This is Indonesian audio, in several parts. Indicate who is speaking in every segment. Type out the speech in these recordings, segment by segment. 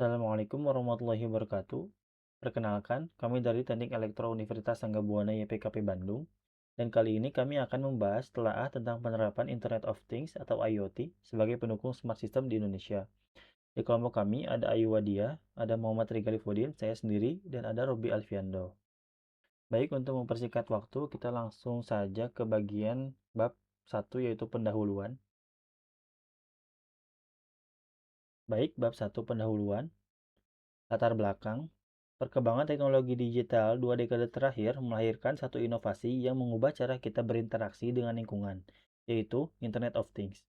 Speaker 1: Assalamualaikum warahmatullahi wabarakatuh. Perkenalkan, kami dari Teknik Elektro Universitas Anggabuana YPKP Bandung. Dan kali ini kami akan membahas telaah tentang penerapan Internet of Things atau IoT sebagai pendukung smart system di Indonesia. Di kelompok kami ada Ayu Wadia, ada Muhammad Rigalifudin, saya sendiri, dan ada Robi Alfiando. Baik, untuk mempersingkat waktu, kita langsung saja ke bagian bab 1 yaitu pendahuluan. Baik, bab 1 pendahuluan. Latar belakang, perkembangan teknologi digital 2 dekade terakhir melahirkan satu inovasi yang mengubah cara kita berinteraksi dengan lingkungan, yaitu Internet of Things.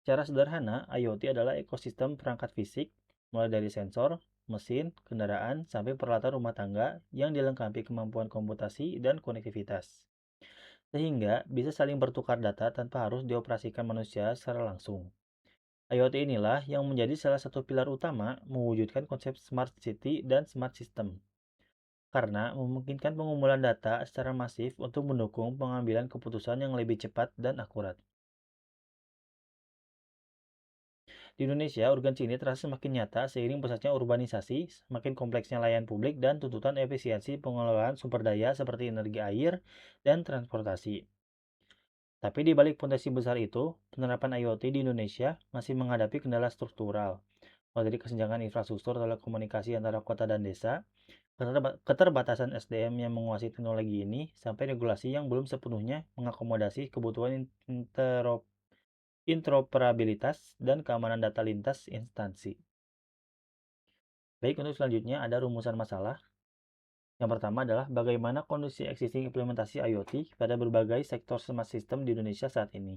Speaker 1: Secara sederhana, IoT adalah ekosistem perangkat fisik, mulai dari sensor, mesin, kendaraan, sampai peralatan rumah tangga yang dilengkapi kemampuan komputasi dan konektivitas. Sehingga bisa saling bertukar data tanpa harus dioperasikan manusia secara langsung. IoT inilah yang menjadi salah satu pilar utama mewujudkan konsep smart city dan smart system, karena memungkinkan pengumpulan data secara masif untuk mendukung pengambilan keputusan yang lebih cepat dan akurat. Di Indonesia, urgensi ini terasa semakin nyata seiring pesatnya urbanisasi, semakin kompleksnya layanan publik, dan tuntutan efisiensi pengelolaan sumber daya seperti energi air dan transportasi. Tapi di balik potensi besar itu, penerapan IoT di Indonesia masih menghadapi kendala struktural, mulai dari kesenjangan infrastruktur telekomunikasi antara kota dan desa, keterbatasan SDM yang menguasai teknologi ini, sampai regulasi yang belum sepenuhnya mengakomodasi kebutuhan interoperabilitas dan keamanan data lintas instansi. Baik, untuk selanjutnya ada rumusan masalah. Yang pertama adalah bagaimana kondisi existing implementasi IoT pada berbagai sektor smart system di Indonesia saat ini.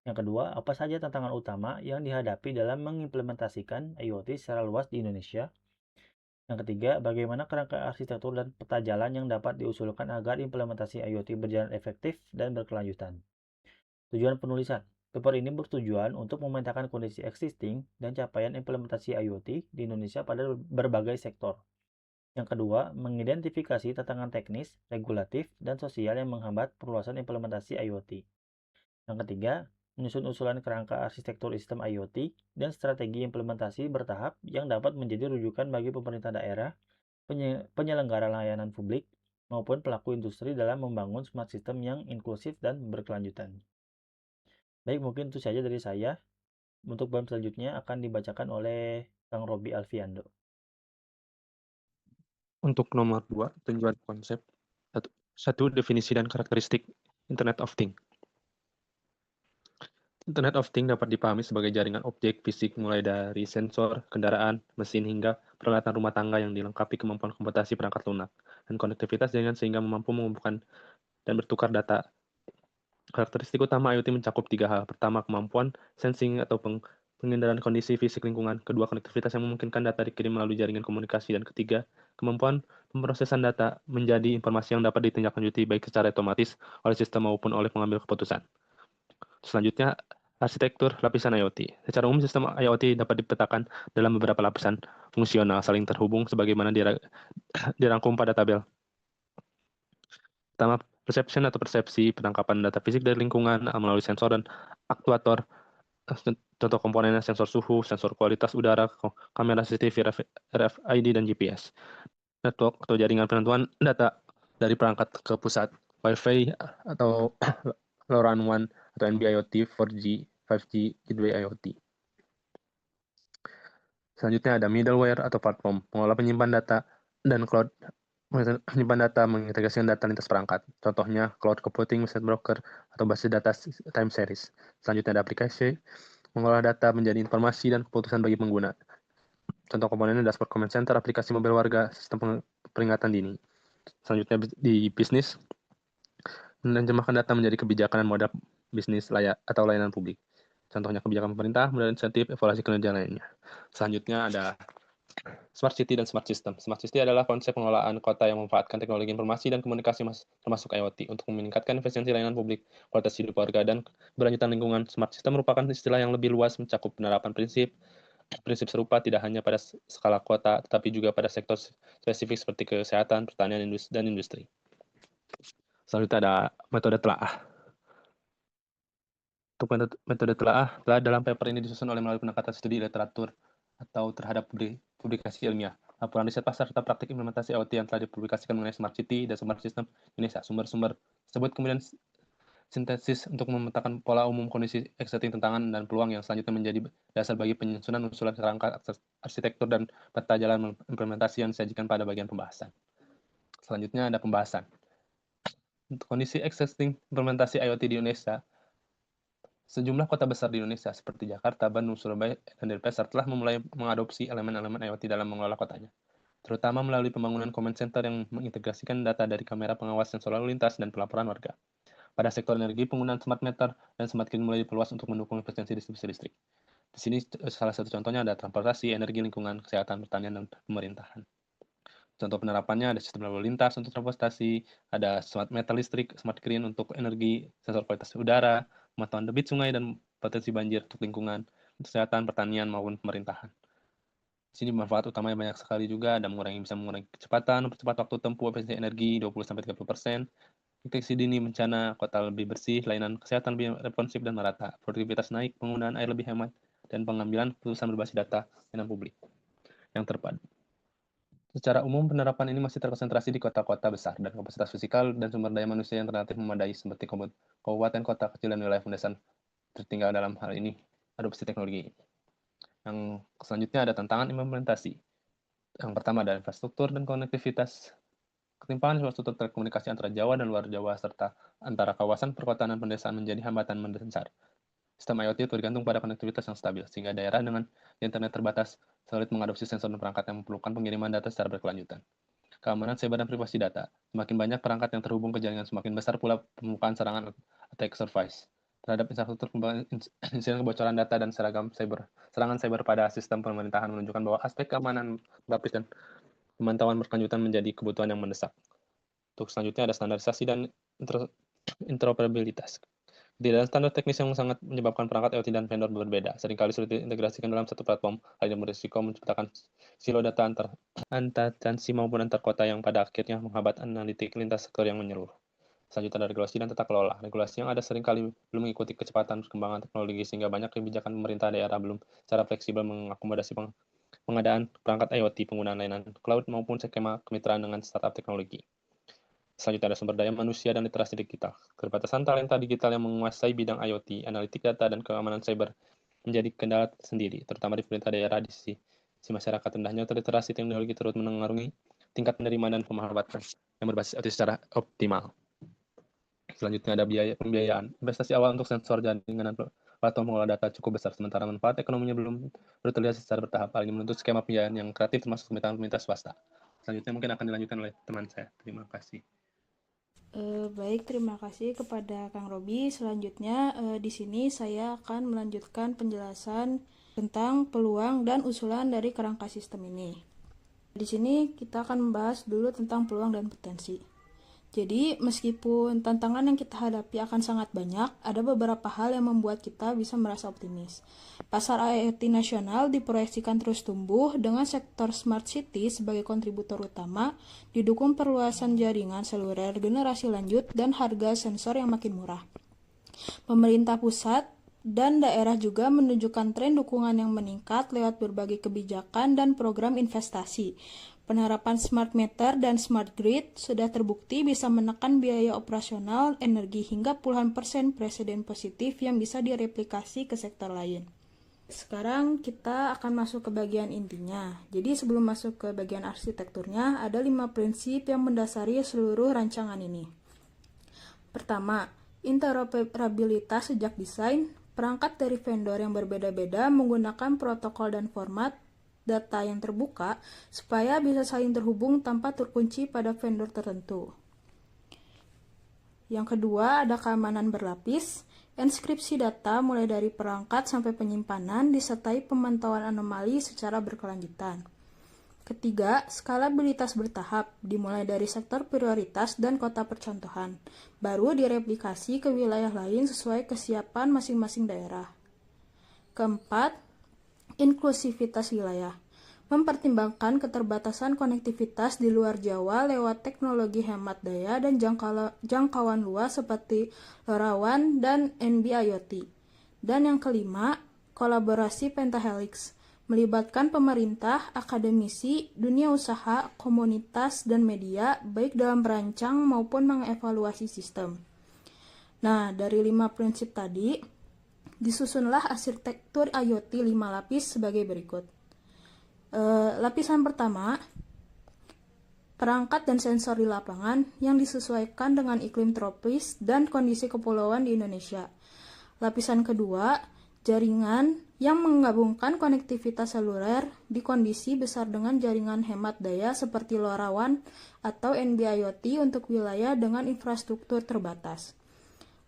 Speaker 1: Yang kedua, apa saja tantangan utama yang dihadapi dalam mengimplementasikan IoT secara luas di Indonesia? Yang ketiga, bagaimana kerangka arsitektur dan peta jalan yang dapat diusulkan agar implementasi IoT berjalan efektif dan berkelanjutan. Tujuan penulisan. Paper ini bertujuan untuk memetakan kondisi existing dan capaian implementasi IoT di Indonesia pada berbagai sektor. Yang kedua, mengidentifikasi tantangan teknis, regulatif, dan sosial yang menghambat perluasan implementasi IoT. Yang ketiga, menyusun usulan kerangka arsitektur sistem IoT dan strategi implementasi bertahap yang dapat menjadi rujukan bagi pemerintah daerah, penyelenggara layanan publik, maupun pelaku industri dalam membangun smart system yang inklusif dan berkelanjutan. Baik, mungkin itu saja dari saya. Untuk bab selanjutnya akan dibacakan oleh Kang Robi Alfiando.
Speaker 2: Untuk nomor 2, tinjauan konsep. Satu, definisi dan karakteristik Internet of Things. Internet of Things dapat dipahami sebagai jaringan objek fisik mulai dari sensor, kendaraan, mesin, hingga peralatan rumah tangga yang dilengkapi kemampuan komputasi perangkat lunak dan konektivitas jaringan sehingga mampu mengumpulkan dan bertukar data. Karakteristik utama IoT mencakup 3 hal. Pertama, kemampuan sensing atau penginderaan kondisi fisik lingkungan. Kedua, konektivitas yang memungkinkan data dikirim melalui jaringan komunikasi. Dan ketiga, kemampuan pemrosesan data menjadi informasi yang dapat ditindaklanjuti baik secara otomatis oleh sistem maupun oleh pengambil keputusan. Selanjutnya, arsitektur lapisan IoT. Secara umum, sistem IoT dapat dipetakan dalam beberapa lapisan fungsional saling terhubung sebagaimana dirangkum pada tabel. Pertama, perception atau persepsi penangkapan data fisik dari lingkungan melalui sensor dan aktuator. Contoh komponennya sensor suhu, sensor kualitas udara, kamera CCTV, RFID, dan GPS. Network atau jaringan penentuan data dari perangkat ke pusat, Wi-Fi atau LoRaWAN 1 atau NB-IoT, 4G, 5G, Gateway IoT. Selanjutnya ada middleware atau platform, pengelola penyimpan data dan cloud menyimpan data mengintegrasikan data lintas perangkat. Contohnya cloud computing, message broker, atau basis data time series. Selanjutnya ada aplikasi, mengolah data menjadi informasi dan keputusan bagi pengguna. Contoh komponennya dashboard command center, aplikasi mobil warga, sistem peringatan dini. Selanjutnya di bisnis, menerjemahkan data menjadi kebijakan dan modal bisnis atau layanan publik. Contohnya kebijakan pemerintah, modal insentif, evaluasi kinerja lainnya. Selanjutnya ada Smart City dan Smart System. Smart City adalah konsep pengelolaan kota yang memanfaatkan teknologi informasi dan komunikasi termasuk IoT untuk meningkatkan efisiensi layanan publik, kualitas hidup warga, dan keberlanjutan lingkungan. Smart System merupakan istilah yang lebih luas mencakup penerapan prinsip serupa tidak hanya pada skala kota, tetapi juga pada sektor spesifik seperti kesehatan, pertanian, dan industri. Selanjutnya ada metode telaah. Untuk metode telaah dalam paper ini disusun melalui pendekatan studi literatur atau terhadap publikasi ilmiah. Laporan riset pasar serta praktik implementasi IoT yang telah dipublikasikan mengenai Smart City dan Smart System Indonesia. Sumber-sumber tersebut kemudian sintesis untuk memetakan pola umum kondisi existing tantangan dan peluang yang selanjutnya menjadi dasar bagi penyusunan usulan kerangka arsitektur dan peta jalan implementasi yang disajikan pada bagian pembahasan. Selanjutnya ada pembahasan. Untuk kondisi existing implementasi IoT di Indonesia, sejumlah kota besar di Indonesia seperti Jakarta, Bandung, Surabaya, dan Denpasar telah memulai mengadopsi elemen-elemen IoT dalam mengelola kotanya, terutama melalui pembangunan command center yang mengintegrasikan data dari kamera pengawas sensor lalu lintas dan pelaporan warga. Pada sektor energi, penggunaan smart meter dan smart grid mulai diperluas untuk mendukung efisiensi distribusi listrik. Di sini salah satu contohnya ada transportasi, energi, lingkungan, kesehatan, pertanian, dan pemerintahan. Contoh penerapannya ada sistem lalu lintas untuk transportasi, ada smart meter listrik, smart green untuk energi, sensor kualitas udara, pemantauan debit sungai, dan potensi banjir untuk lingkungan, kesehatan, pertanian, maupun pemerintahan. Di sini manfaat utamanya banyak sekali juga, ada bisa mengurangi kecepatan, mempercepat waktu tempuh, efisiensi energi 20-30%, deteksi dini bencana, kota lebih bersih, layanan kesehatan lebih responsif dan merata, produktivitas naik, penggunaan air lebih hemat, dan pengambilan keputusan berbasis data layanan publik yang terpadu. Secara umum, penerapan ini masih terkonsentrasi di kota-kota besar dan kapasitas fisikal dan sumber daya manusia yang relatif memadai seperti kabupaten, kota kecil, dan wilayah pedesaan tertinggal dalam hal ini adopsi teknologi. Yang selanjutnya ada tantangan implementasi. Yang pertama ada infrastruktur dan konektivitas. Ketimpangan infrastruktur telekomunikasi antara Jawa dan luar Jawa serta antara kawasan perkotaan dan pedesaan menjadi hambatan mendasar. Sistem IoT bergantung pada konektivitas yang stabil, sehingga daerah dengan internet terbatas sulit mengadopsi sensor dan perangkat yang memerlukan pengiriman data secara berkelanjutan. Keamanan cyber dan privasi data. Semakin banyak perangkat yang terhubung ke jaringan, semakin besar pula permukaan serangan attack surface terhadap infrastruktur. Insiden kebocoran data dan serangan cyber pada sistem pemerintahan menunjukkan bahwa aspek keamanan berlapis dan pemantauan berkelanjutan menjadi kebutuhan yang mendesak. Untuk selanjutnya ada standarisasi dan interoperabilitas. Tidak ada standar teknis yang sangat menyebabkan perangkat IoT dan vendor berbeda. Seringkali sulit diintegrasikan dalam satu platform. Hal ini berisiko menciptakan silo data antar instansi maupun antar kota yang pada akhirnya menghambat analitik lintas sektor yang menyeluruh. Selanjutnya ada regulasi dan tata kelola. Regulasi yang ada seringkali belum mengikuti kecepatan perkembangan teknologi sehingga banyak kebijakan pemerintah daerah belum secara fleksibel mengakomodasi pengadaan perangkat IoT, penggunaan layanan cloud maupun skema kemitraan dengan startup teknologi. Selanjutnya ada sumber daya manusia dan literasi digital. Keterbatasan talenta digital yang menguasai bidang IoT, analitik data, dan keamanan cyber menjadi kendala sendiri, terutama di pemerintah daerah. Di sisi masyarakat rendahnya literasi teknologi turut mengaruhi tingkat penerimaan dan pemahaman yang berbasis IoT secara optimal. Selanjutnya ada pembiayaan. Investasi awal untuk sensor jaringan dan platform pengelola data cukup besar, sementara manfaat ekonominya belum terlihat secara bertahap. Hal ini menuntut skema pembiayaan yang kreatif termasuk kemitraan pemerintah swasta. Selanjutnya mungkin akan dilanjutkan oleh teman saya. Terima kasih.
Speaker 3: Baik, terima kasih kepada Kang Robi. Selanjutnya, di sini saya akan melanjutkan penjelasan tentang peluang dan usulan dari kerangka sistem ini. Di sini kita akan membahas dulu tentang peluang dan potensi. Jadi, meskipun tantangan yang kita hadapi akan sangat banyak, ada beberapa hal yang membuat kita bisa merasa optimis. Pasar IoT nasional diproyeksikan terus tumbuh dengan sektor Smart City sebagai kontributor utama, didukung perluasan jaringan seluler generasi lanjut dan harga sensor yang makin murah. Pemerintah pusat dan daerah juga menunjukkan tren dukungan yang meningkat lewat berbagai kebijakan dan program investasi. Penerapan smart meter dan smart grid sudah terbukti bisa menekan biaya operasional energi hingga puluhan persen presiden positif yang bisa direplikasi ke sektor lain. Sekarang kita akan masuk ke bagian intinya. Jadi sebelum masuk ke bagian arsitekturnya, ada 5 prinsip yang mendasari seluruh rancangan ini. Pertama, interoperabilitas sejak desain. Perangkat dari vendor yang berbeda-beda menggunakan protokol dan format data yang terbuka supaya bisa saling terhubung tanpa terkunci pada vendor tertentu. Yang kedua, ada keamanan berlapis. Enskripsi data mulai dari perangkat sampai penyimpanan disertai pemantauan anomali secara berkelanjutan. Ketiga, skalabilitas bertahap, dimulai dari sektor prioritas dan kota percontohan, baru direplikasi ke wilayah lain sesuai kesiapan masing-masing daerah. Keempat, inklusivitas wilayah, mempertimbangkan keterbatasan konektivitas di luar Jawa lewat teknologi hemat daya dan jangkauan luas seperti LoRaWAN dan NB-IoT. Dan yang kelima, kolaborasi pentahelix, melibatkan pemerintah, akademisi, dunia usaha, komunitas, dan media, baik dalam merancang maupun mengevaluasi sistem. Nah, dari 5 prinsip tadi, disusunlah arsitektur IoT 5 lapis sebagai berikut. Lapisan pertama, perangkat dan sensor di lapangan yang disesuaikan dengan iklim tropis dan kondisi kepulauan di Indonesia. Lapisan kedua, jaringan yang menggabungkan konektivitas seluler di kondisi besar dengan jaringan hemat daya seperti LoRaWAN atau NB-IoT untuk wilayah dengan infrastruktur terbatas.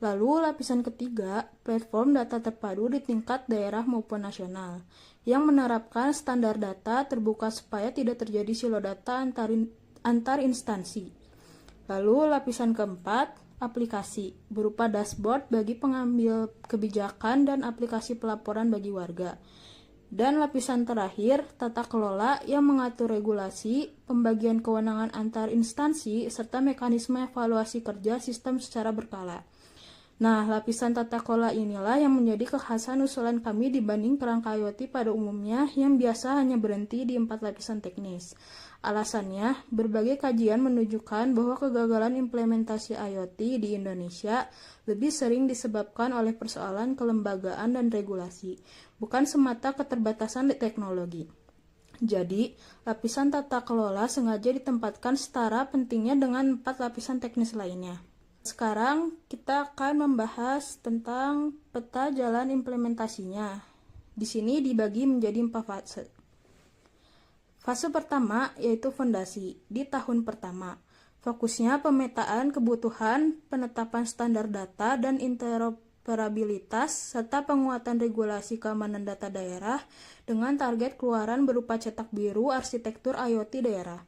Speaker 3: Lalu lapisan ketiga, platform data terpadu di tingkat daerah maupun nasional, yang menerapkan standar data terbuka supaya tidak terjadi silo data antar instansi. Lalu lapisan keempat, aplikasi, berupa dashboard bagi pengambil kebijakan dan aplikasi pelaporan bagi warga. Dan lapisan terakhir, tata kelola yang mengatur regulasi, pembagian kewenangan antar instansi, serta mekanisme evaluasi kerja sistem secara berkala. Nah, lapisan tata kelola inilah yang menjadi kekhasan usulan kami dibanding kerangka IoT pada umumnya yang biasa hanya berhenti di 4 lapisan teknis. Alasannya, berbagai kajian menunjukkan bahwa kegagalan implementasi IoT di Indonesia lebih sering disebabkan oleh persoalan kelembagaan dan regulasi, bukan semata keterbatasan teknologi. Jadi, lapisan tata kelola sengaja ditempatkan setara pentingnya dengan 4 lapisan teknis lainnya. Sekarang kita akan membahas tentang peta jalan implementasinya. Di sini dibagi menjadi 4 fase. Fase pertama yaitu fondasi di tahun pertama. Fokusnya pemetaan kebutuhan, penetapan standar data dan interoperabilitas, serta penguatan regulasi keamanan data daerah dengan target keluaran berupa cetak biru arsitektur IoT daerah.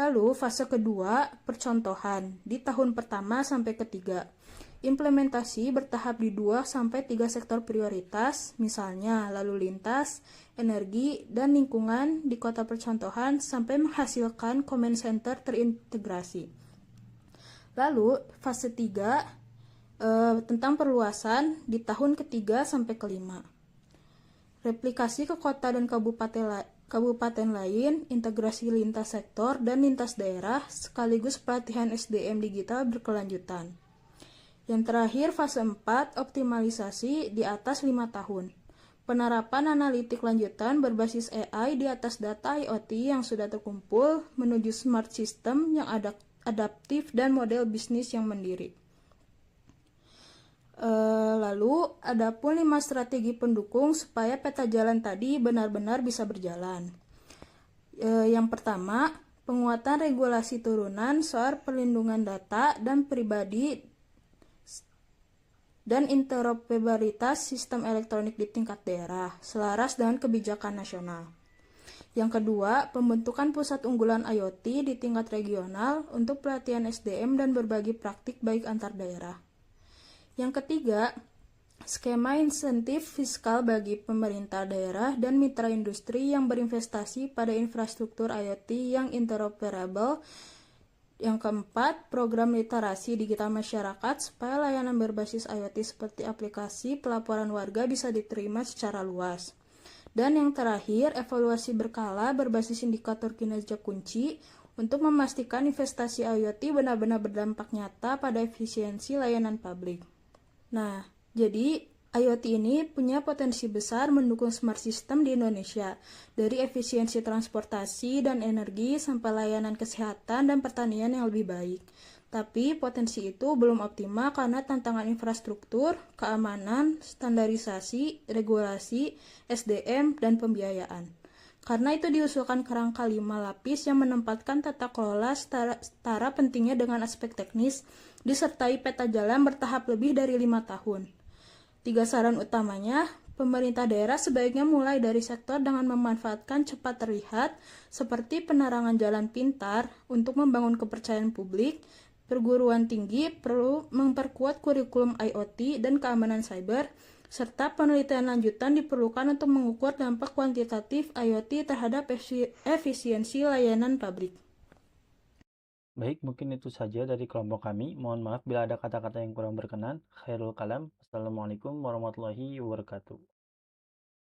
Speaker 3: Lalu fase kedua, percontohan di tahun pertama sampai ketiga. Implementasi bertahap di 2-3 sektor prioritas, misalnya lalu lintas, energi, dan lingkungan di kota percontohan sampai menghasilkan command center terintegrasi. Lalu fase 3 tentang perluasan di tahun ketiga sampai kelima. Replikasi ke kota dan kabupaten lain, integrasi lintas sektor dan lintas daerah, sekaligus pelatihan SDM digital berkelanjutan. Yang terakhir, fase 4, optimalisasi di atas 5 tahun. Penerapan analitik lanjutan berbasis AI di atas data IoT yang sudah terkumpul menuju smart system yang adaptif dan model bisnis yang mandiri. Lalu, ada pun 5 strategi pendukung supaya peta jalan tadi benar-benar bisa berjalan. Yang pertama, penguatan regulasi turunan soal perlindungan data dan pribadi dan interoperabilitas sistem elektronik di tingkat daerah, selaras dengan kebijakan nasional. Yang kedua, pembentukan pusat unggulan IoT di tingkat regional untuk pelatihan SDM dan berbagi praktik baik antar daerah. Yang ketiga, skema insentif fiskal bagi pemerintah daerah dan mitra industri yang berinvestasi pada infrastruktur IoT yang interoperable. Yang keempat, program literasi digital masyarakat supaya layanan berbasis IoT seperti aplikasi pelaporan warga bisa diterima secara luas. Dan yang terakhir, evaluasi berkala berbasis indikator kinerja kunci untuk memastikan investasi IoT benar-benar berdampak nyata pada efisiensi layanan publik. Nah, jadi IoT ini punya potensi besar mendukung smart system di Indonesia, dari efisiensi transportasi dan energi sampai layanan kesehatan dan pertanian yang lebih baik. Tapi potensi itu belum optimal karena tantangan infrastruktur, keamanan, standarisasi, regulasi, SDM, dan pembiayaan. Karena itu diusulkan kerangka 5 lapis yang menempatkan tata kelola setara pentingnya dengan aspek teknis, disertai peta jalan bertahap lebih dari 5 tahun. 3 saran utamanya, pemerintah daerah sebaiknya mulai dari sektor dengan memanfaatkan cepat terlihat, seperti penerangan jalan pintar untuk membangun kepercayaan publik. Perguruan tinggi perlu memperkuat kurikulum IoT dan keamanan cyber, serta penelitian lanjutan diperlukan untuk mengukur dampak kuantitatif IoT terhadap efisiensi layanan publik.
Speaker 1: Baik, mungkin itu saja dari kelompok kami. Mohon maaf bila ada kata-kata yang kurang berkenan. Khairul kalam. Assalamualaikum warahmatullahi wabarakatuh.